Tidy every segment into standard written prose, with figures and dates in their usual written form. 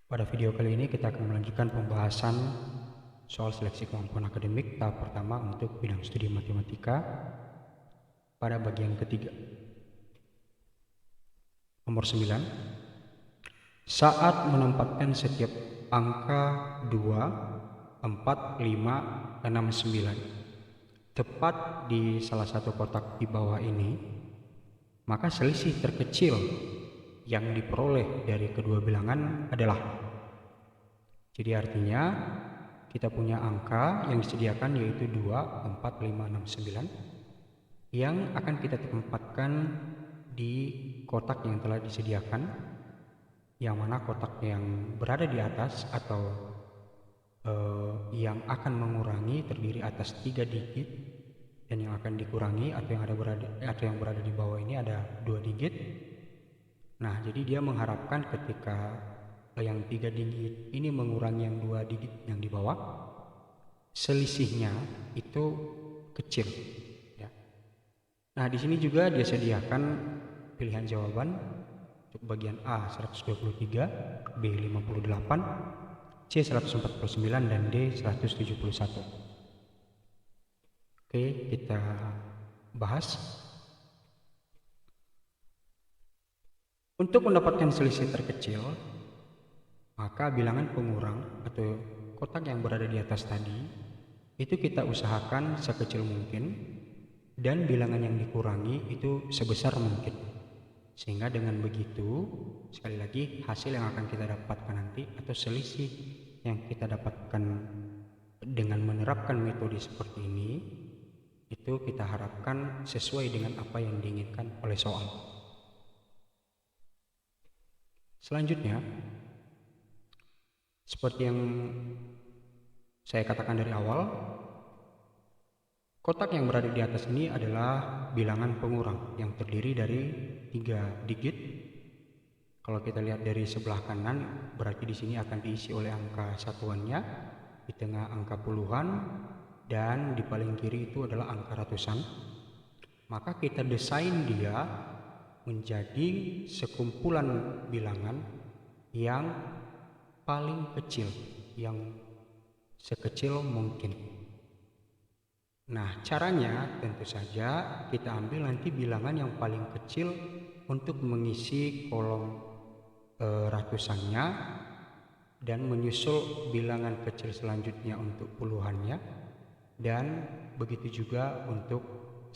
Pada video kali ini kita akan melanjutkan pembahasan soal seleksi kemampuan akademik tahap pertama untuk bidang studi matematika pada bagian ketiga. Nomor 9. Saat menempatkan setiap angka 2, 4, 5, 6, 9 tepat di salah satu kotak di bawah ini, maka selisih terkecil yang diperoleh dari kedua bilangan adalah. Jadi artinya kita punya angka yang disediakan yaitu 2, 4, 5, 6, 9 yang akan kita tempatkan di kotak yang telah disediakan, yang mana kotak yang berada di atas atau yang akan mengurangi terdiri atas 3 digit, dan yang akan dikurangi atau yang berada di bawah ini ada 2 digit. Nah, jadi dia mengharapkan ketika yang 3 digit ini mengurangi yang 2 digit yang di bawah, selisihnya itu kecil ya. Nah, di sini juga dia sediakan pilihan jawaban untuk bagian A 123, B 58, C 149 dan D 171. Oke, kita bahas. Untuk mendapatkan selisih terkecil, maka bilangan pengurang atau kotak yang berada di atas tadi itu kita usahakan sekecil mungkin, dan bilangan yang dikurangi itu sebesar mungkin. Sehingga dengan begitu, sekali lagi, hasil yang akan kita dapatkan nanti atau selisih yang kita dapatkan dengan menerapkan metode seperti ini, itu kita harapkan sesuai dengan apa yang diinginkan oleh soal. Selanjutnya, seperti yang saya katakan dari awal, kotak yang berada di atas ini adalah bilangan pengurang yang terdiri dari 3 digit. Kalau kita lihat dari sebelah kanan, berarti di sini akan diisi oleh angka satuannya, di tengah angka puluhan, dan di paling kiri itu adalah angka ratusan. Maka kita desain dia menjadi sekumpulan bilangan yang paling kecil, yang sekecil mungkin. Nah, caranya tentu saja kita ambil nanti bilangan yang paling kecil untuk mengisi kolom ratusannya, dan menyusul bilangan kecil selanjutnya untuk puluhannya, dan begitu juga untuk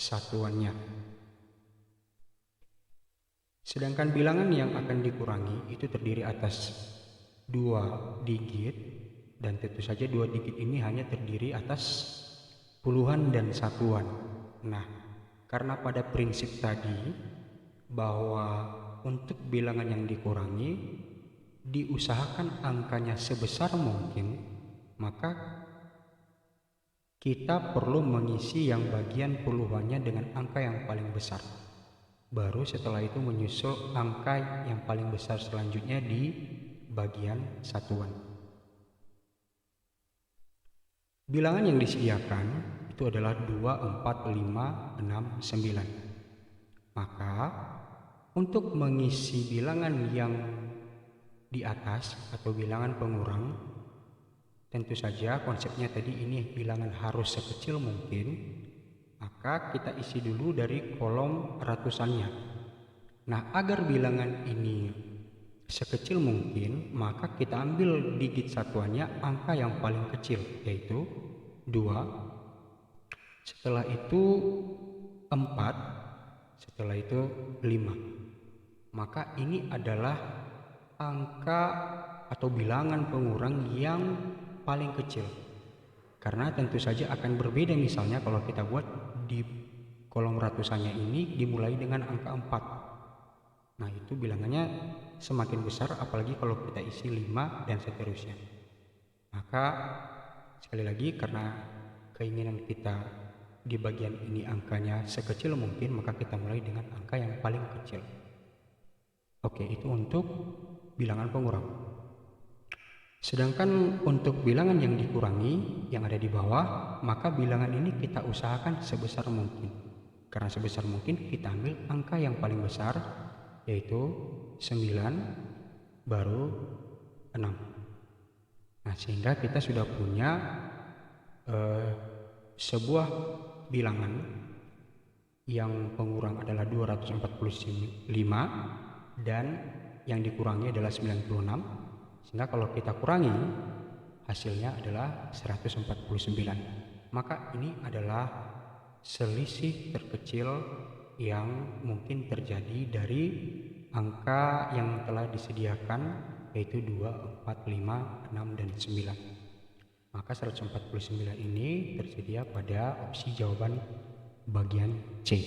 satuannya. Sedangkan bilangan yang akan dikurangi itu terdiri atas 2 digit, dan tentu saja 2 digit ini hanya terdiri atas puluhan dan satuan. Nah, karena pada prinsip tadi bahwa untuk bilangan yang dikurangi diusahakan angkanya sebesar mungkin, maka kita perlu mengisi yang bagian puluhannya dengan angka yang paling besar. Baru setelah itu menyusul angka yang paling besar selanjutnya di bagian satuan. Bilangan yang disediakan itu adalah 2, 4, 5, 6, 9. Maka untuk mengisi bilangan yang di atas atau bilangan pengurang, tentu saja konsepnya tadi ini bilangan harus sekecil mungkin, maka kita isi dulu dari kolom ratusannya. Nah, agar bilangan ini sekecil mungkin, maka kita ambil digit satuannya angka yang paling kecil, yaitu 2. Setelah itu 4. Setelah itu 5. Maka ini adalah angka atau bilangan pengurang yang paling kecil. Karena tentu saja akan berbeda misalnya kalau kita buat di kolom ratusannya ini dimulai dengan angka 4. Nah, itu bilangannya semakin besar, apalagi kalau kita isi 5 dan seterusnya. Maka sekali lagi, karena keinginan kita di bagian ini angkanya sekecil mungkin, maka kita mulai dengan angka yang paling kecil. Oke, itu untuk bilangan pengurang. Sedangkan untuk bilangan yang dikurangi yang ada di bawah, maka bilangan ini kita usahakan sebesar mungkin. Karena sebesar mungkin kita ambil angka yang paling besar, yaitu 9, baru 6. Nah, sehingga kita sudah punya sebuah bilangan yang pengurang adalah 245 dan yang dikurangi adalah 96, sehingga kalau kita kurangi hasilnya adalah 149. Maka ini adalah selisih terkecil yang mungkin terjadi dari angka yang telah disediakan, yaitu 2, 4, 5, 6, dan 9. Maka 149 ini tersedia pada opsi jawaban bagian C.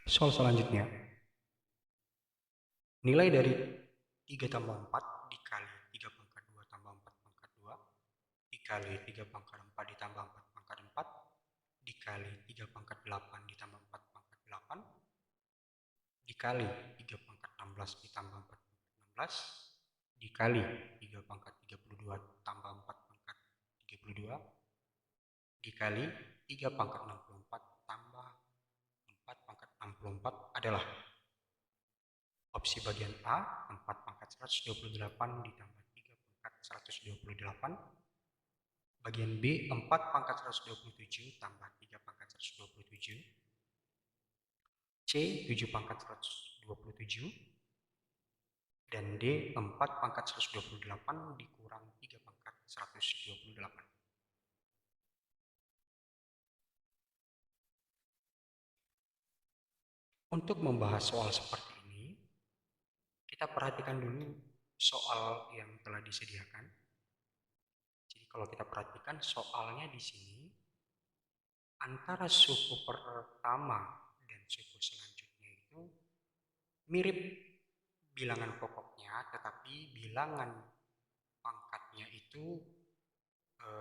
Soal selanjutnya, nilai dari 3 tambah 4 dikali 3 pangkat 2 tambah 4 pangkat 2 dikali 3 pangkat 4 ditambah 4 pangkat 4 dikali 3 pangkat 8 ditambah 4 pangkat 8 dikali 3 pangkat 16 ditambah 4 pangkat 16 dikali 3 pangkat 32 tambah 4 pangkat 32 dikali 3 pangkat 64 tambah 4 pangkat 64 adalah opsi bagian A 4 pangkat 128 ditambah 3 pangkat 128, bagian B 4 pangkat 127 tambah 3 pangkat 127, C 7 pangkat 127, dan D 4 pangkat 128 dikurang 3 pangkat 128. Untuk membahas soal seperti ini, kita perhatikan dulu soal yang telah disediakan. Jadi kalau kita perhatikan soalnya di sini, antara suku pertama dan suku selanjutnya itu mirip bilangan pokoknya, tetapi bilangan pangkatnya itu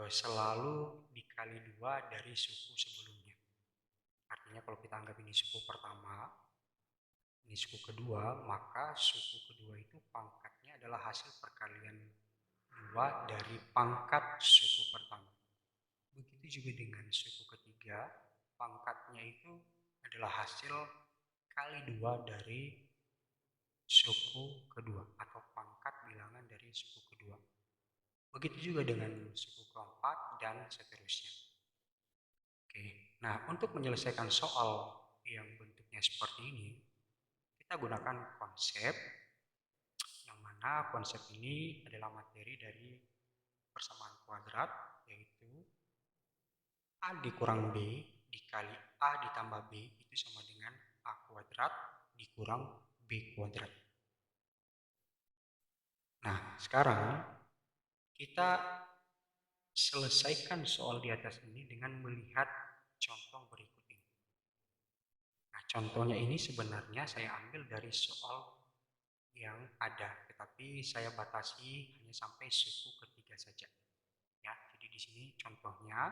selalu dikali 2 dari suku sebelumnya. Artinya kalau kita anggap ini suku pertama, ini suku kedua, maka suku kedua itu pangkatnya adalah hasil perkalian 2 dari pangkat suku pertama. Begitu juga dengan suku ketiga, pangkatnya itu adalah hasil kali 2 dari suku kedua atau pangkat bilangan dari suku kedua. Begitu juga dengan suku keempat dan seterusnya. Oke, nah untuk menyelesaikan soal yang bentuknya seperti ini, kita gunakan konsep yang mana konsep ini adalah materi dari persamaan kuadrat, yaitu A dikurang B dikali A ditambah B itu sama dengan A kuadrat dikurang B kuadrat. Nah, sekarang kita selesaikan soal di atas ini dengan melihat contoh berikut ini. Nah, contohnya ini sebenarnya saya ambil dari soal yang ada, tetapi saya batasi hanya sampai suku ketiga saja. Ya, jadi di sini contohnya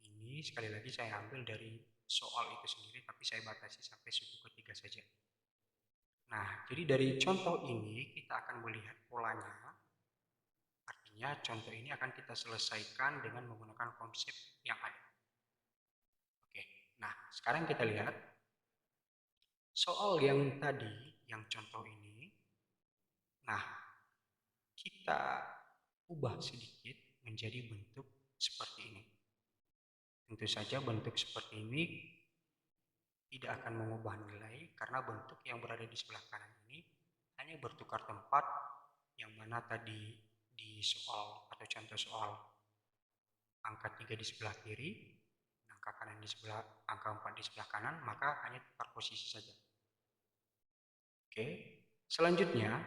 ini sekali lagi saya ambil dari soal itu sendiri, tapi saya batasi sampai suku ketiga saja. Nah, jadi dari contoh ini kita akan melihat polanya. Artinya contoh ini akan kita selesaikan dengan menggunakan konsep yang ada. Oke, nah sekarang kita lihat soal yang tadi, yang contoh ini. Nah, kita ubah sedikit menjadi bentuk seperti ini. Tentu saja bentuk seperti ini tidak akan mengubah nilai karena bentuk yang berada di sebelah kanan ini hanya bertukar tempat, yang mana tadi di soal atau contoh soal angka 3 di sebelah kiri, angka kanan di sebelah, angka 4 di sebelah kanan, maka hanya tukar posisi saja. Oke, selanjutnya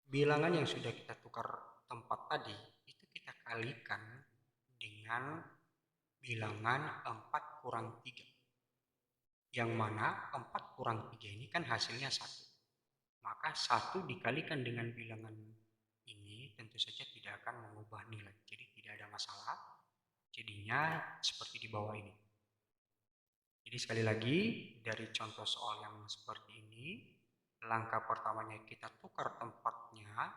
bilangan yang sudah kita tukar tempat tadi itu kita kalikan dengan bilangan 4 kurang 3. Yang mana 4 kurang 3 ini kan hasilnya 1. Maka 1 dikalikan dengan bilangan ini tentu saja tidak akan mengubah nilai. Jadi tidak ada masalah. Jadinya seperti di bawah ini. Jadi sekali lagi dari contoh soal yang seperti ini, langkah pertamanya kita tukar tempatnya,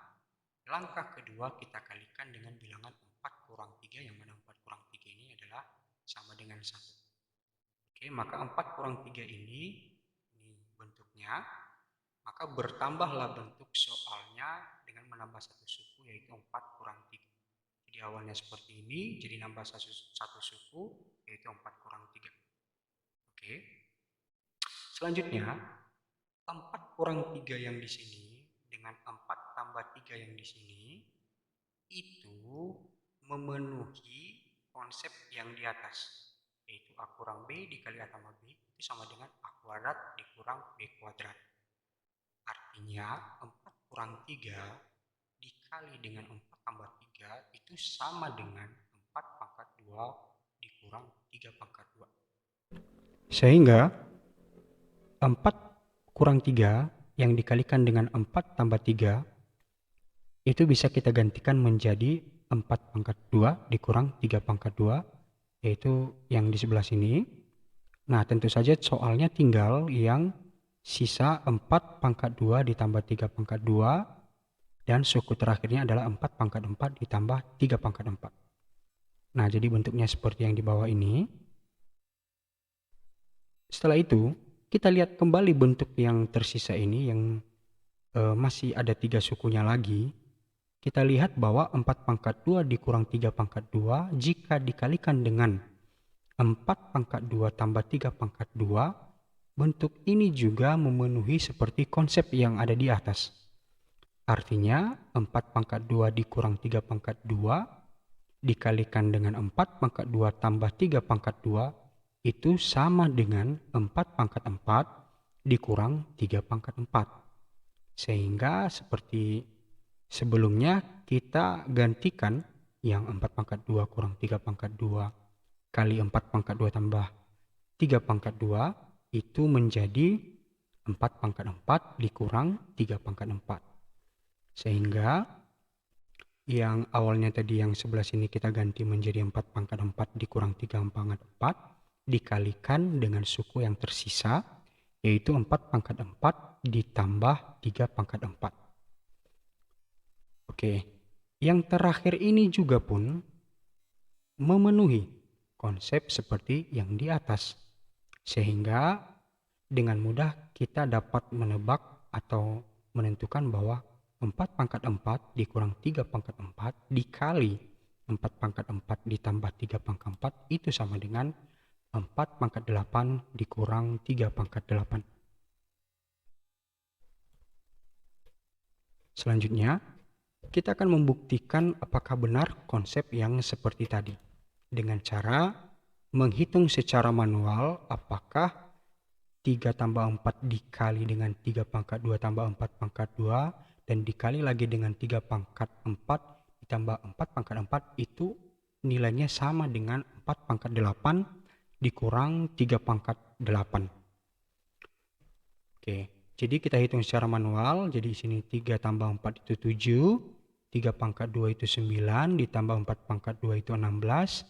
langkah kedua kita kalikan dengan bilangan 4 kurang 3, yang mana 4 kurang 3 ini adalah sama dengan 1. Oke, maka 4 kurang 3 ini bentuknya, maka bertambahlah bentuk soalnya dengan menambah satu suku, yaitu 4 kurang 3. Jadi awalnya seperti ini, jadi nambah satu suku, yaitu 4 kurang 3. Oke. Selanjutnya, 4 kurang 3 yang di sini dengan 4 tambah 3 yang di sini itu memenuhi konsep yang di atas, yaitu A kurang B dikali A tambah B itu sama dengan A kuadrat dikurang B kuadrat. Artinya 4 kurang 3 dikali dengan 4 tambah 3 itu sama dengan 4 pangkat 2 dikurang 3 pangkat 2. Sehingga 4 kurang 3 yang dikalikan dengan 4 tambah 3 itu bisa kita gantikan menjadi 4 pangkat 2 dikurang 3 pangkat 2, yaitu yang di sebelah sini. Nah, tentu saja soalnya tinggal yang sisa 4 pangkat 2 ditambah 3 pangkat 2, dan suku terakhirnya adalah 4 pangkat 4 ditambah 3 pangkat 4. Nah, jadi bentuknya seperti yang di bawah ini. Setelah itu, kita lihat kembali bentuk yang tersisa ini yang masih ada 3 sukunya lagi. Kita lihat bahwa 4 pangkat 2 dikurang 3 pangkat 2 jika dikalikan dengan 4 pangkat 2 tambah 3 pangkat 2, bentuk ini juga memenuhi seperti konsep yang ada di atas. Artinya 4 pangkat 2 dikurang 3 pangkat 2 dikalikan dengan 4 pangkat 2 tambah 3 pangkat 2 itu sama dengan 4 pangkat 4 dikurang 3 pangkat 4. Sehingga seperti sebelumnya kita gantikan yang 4 pangkat 2 kurang 3 pangkat 2 kali 4 pangkat 2 tambah 3 pangkat 2 itu menjadi 4 pangkat 4 dikurang 3 pangkat 4. Sehingga yang awalnya tadi yang sebelah sini kita ganti menjadi 4 pangkat 4 dikurang 3 pangkat 4 dikalikan dengan suku yang tersisa, yaitu 4 pangkat 4 ditambah 3 pangkat 4. Oke, yang terakhir ini juga pun memenuhi konsep seperti yang di atas. Sehingga dengan mudah kita dapat menebak atau menentukan bahwa 4 pangkat 4 dikurang 3 pangkat 4 dikali 4 pangkat 4 ditambah 3 pangkat 4 itu sama dengan 4 pangkat 8 dikurang 3 pangkat 8. Selanjutnya, kita akan membuktikan apakah benar konsep yang seperti tadi dengan cara menghitung secara manual apakah 3 tambah 4 dikali dengan 3 pangkat 2 tambah 4 pangkat 2 dan dikali lagi dengan 3 pangkat 4 ditambah 4 pangkat 4 itu nilainya sama dengan 4 pangkat 8 dikurang 3 pangkat 8. Oke, jadi kita hitung secara manual. Jadi di sini 3 tambah 4 itu 7, 3 pangkat 2 itu 9, ditambah 4 pangkat 2 itu 16.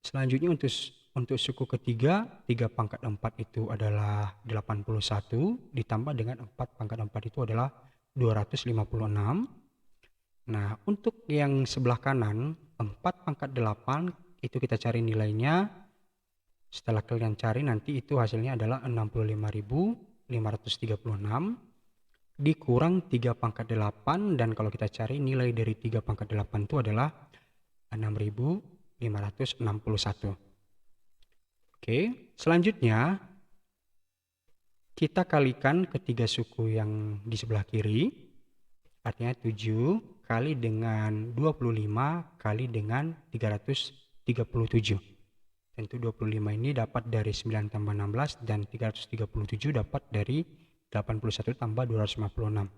Selanjutnya untuk suku ketiga, 3 pangkat 4 itu adalah 81, ditambah dengan 4 pangkat 4 itu adalah 256. Nah, untuk yang sebelah kanan, 4 pangkat 8 itu kita cari nilainya. Setelah kalian cari nanti itu hasilnya adalah 65.536 dikurang 3 pangkat 8, dan kalau kita cari nilai dari 3 pangkat 8 itu adalah 6.561. Oke, selanjutnya kita kalikan ketiga suku yang di sebelah kiri, artinya 7 kali dengan 25 kali dengan 337. Tentu 25 ini dapat dari 9 tambah 16 dan 337 dapat dari 81 tambah 256.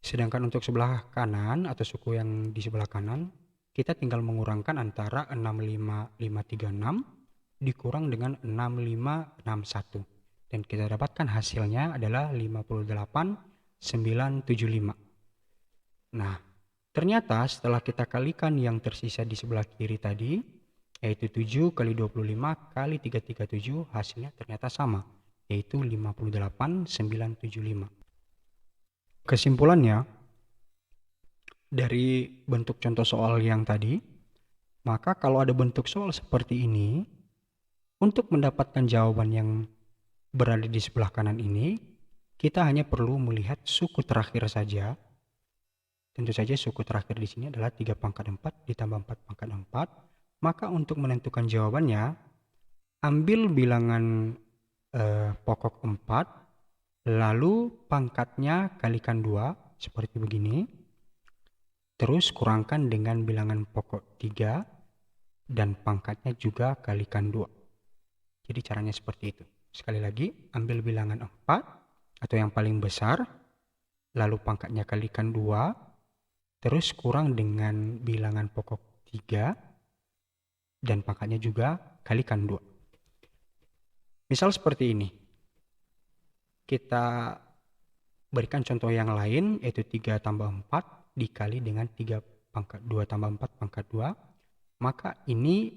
Sedangkan untuk sebelah kanan atau suku yang di sebelah kanan, kita tinggal mengurangkan antara 65536 dikurang dengan 6561. Dan kita dapatkan hasilnya adalah 58.975. Nah, ternyata setelah kita kalikan yang tersisa di sebelah kiri tadi, yaitu 7 kali 25 kali 337, hasilnya ternyata sama, yaitu 58.975. Kesimpulannya, dari bentuk contoh soal yang tadi, maka kalau ada bentuk soal seperti ini, untuk mendapatkan jawaban yang berada di sebelah kanan ini, kita hanya perlu melihat suku terakhir saja. Tentu saja suku terakhir di sini adalah 3 pangkat 4 ditambah 4 pangkat 4. Maka untuk menentukan jawabannya, ambil bilangan pokok 4, lalu pangkatnya kalikan 2, seperti begini. Terus kurangkan dengan bilangan pokok 3, dan pangkatnya juga kalikan 2. Jadi caranya seperti itu. Sekali lagi, ambil bilangan 4 atau yang paling besar, lalu pangkatnya kalikan 2, terus kurang dengan bilangan pokok 3, dan pangkatnya juga kalikan 2. Misal seperti ini. Kita berikan contoh yang lain, yaitu 3 tambah 4 dikali dengan 3 pangkat 2 tambah 4 pangkat 2. Maka ini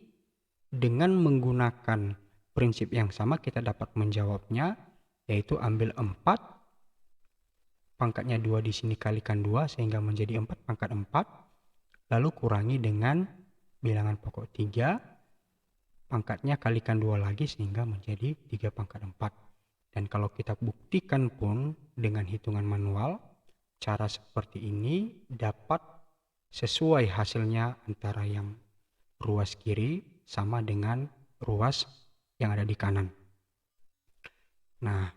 dengan menggunakan prinsip yang sama kita dapat menjawabnya, yaitu ambil 4, pangkatnya 2 di sini kalikan 2 sehingga menjadi 4 pangkat 4, lalu kurangi dengan bilangan pokok 3, pangkatnya kalikan 2 lagi sehingga menjadi 3 pangkat 4. Dan kalau kita buktikan pun dengan hitungan manual, cara seperti ini dapat sesuai hasilnya antara yang ruas kiri sama dengan ruas yang ada di kanan. Nah,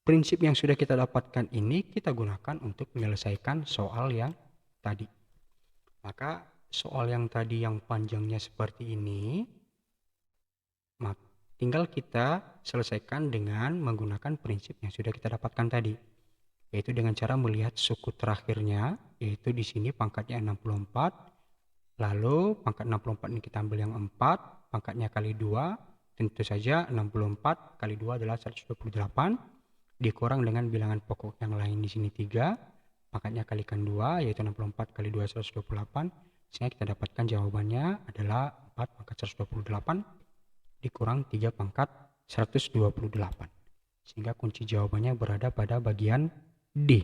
prinsip yang sudah kita dapatkan ini kita gunakan untuk menyelesaikan soal yang tadi. Maka soal yang tadi yang panjangnya seperti ini, tinggal kita selesaikan dengan menggunakan prinsip yang sudah kita dapatkan tadi, yaitu dengan cara melihat suku terakhirnya, yaitu di sini pangkatnya 64, lalu pangkat 64 ini kita ambil yang 4, pangkatnya kali 2, tentu saja 64 kali 2 adalah 128, dikurang dengan bilangan pokok yang lain di sini 3, pangkatnya kalikan 2, yaitu 64 kali 2 128, sehingga kita dapatkan jawabannya adalah 4 pangkat 128 dikurang 3 pangkat 128. Sehingga kunci jawabannya berada pada bagian D.